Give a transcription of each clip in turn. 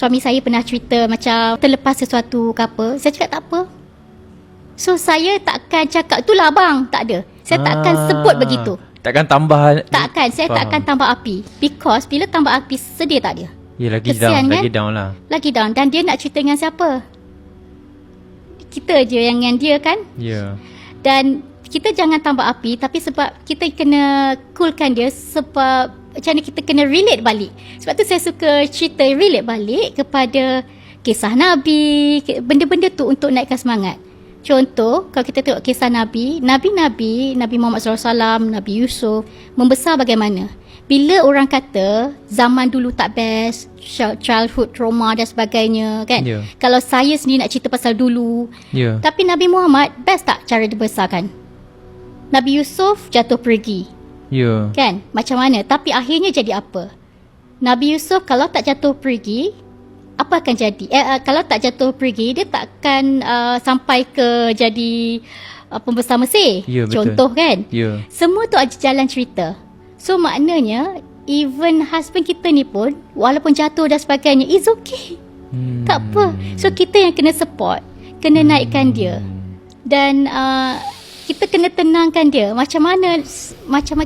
Suami saya pernah cerita macam terlepas sesuatu ke apa. Saya cakap tak apa. So saya takkan cakap itulah abang, tak ada. Saya takkan sebut begitu. Takkan tambah. Takkan, saya takkan tambah api. Because bila tambah api sedih tak ada. Ya, lagi Kesian, down, kan? lagi down lah. Lagi down. Dan dia nak cerita dengan siapa? Kita je yang dengan dia kan. Ya. Dan kita jangan tambah api, tapi sebab kita kena coolkan dia, sebab macam mana kita kena relate balik. Sebab tu saya suka cerita relate balik kepada kisah Nabi, benda-benda tu untuk naikkan semangat. Contoh, kalau kita tengok kisah Nabi Muhammad SAW, Nabi Yusuf membesar bagaimana. Bila orang kata zaman dulu tak best, childhood trauma dan sebagainya kan. Yeah. Kalau saya sendiri nak cerita pasal dulu, tapi Nabi Muhammad best tak cara dibesarkan? Nabi Yusuf jatuh pergi. Kan? Macam mana? Tapi akhirnya jadi apa? Nabi Yusuf kalau tak jatuh pergi, apa akan jadi? Kalau tak jatuh pergi, dia takkan sampai ke jadi pembesar Mesir. Contoh kan? Semua tu ada jalan cerita. So maknanya even husband kita ni pun walaupun jatuh dan sebagainya, it's okay. Tak apa. So kita yang kena support, kena naikkan dia. Dan kita kena tenangkan dia. Macam mana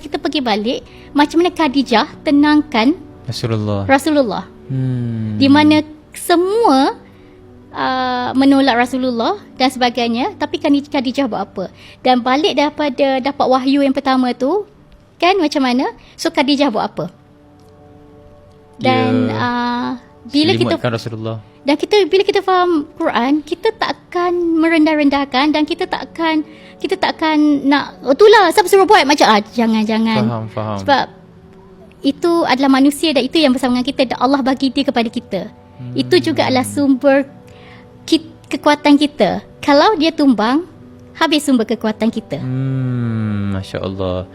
kita pergi balik, macam mana Khadijah tenangkan Rasulullah. Di mana semua menolak Rasulullah dan sebagainya, tapi Khadijah buat apa? Dan balik daripada dapat wahyu yang pertama tu kan, macam mana? So Khadijah buat apa? Dan bila kita Rasulullah. Dan bila kita faham Quran, kita takkan merendah-rendahkan, dan kita takkan nak itulah siapa suruh buat macam jangan. Faham. Sebab itu adalah manusia dan itu yang bersama dengan kita, dan Allah bagi dia kepada kita. Itu juga adalah sumber kekuatan kita. Kalau dia tumbang, habis sumber kekuatan kita. Masya Allah.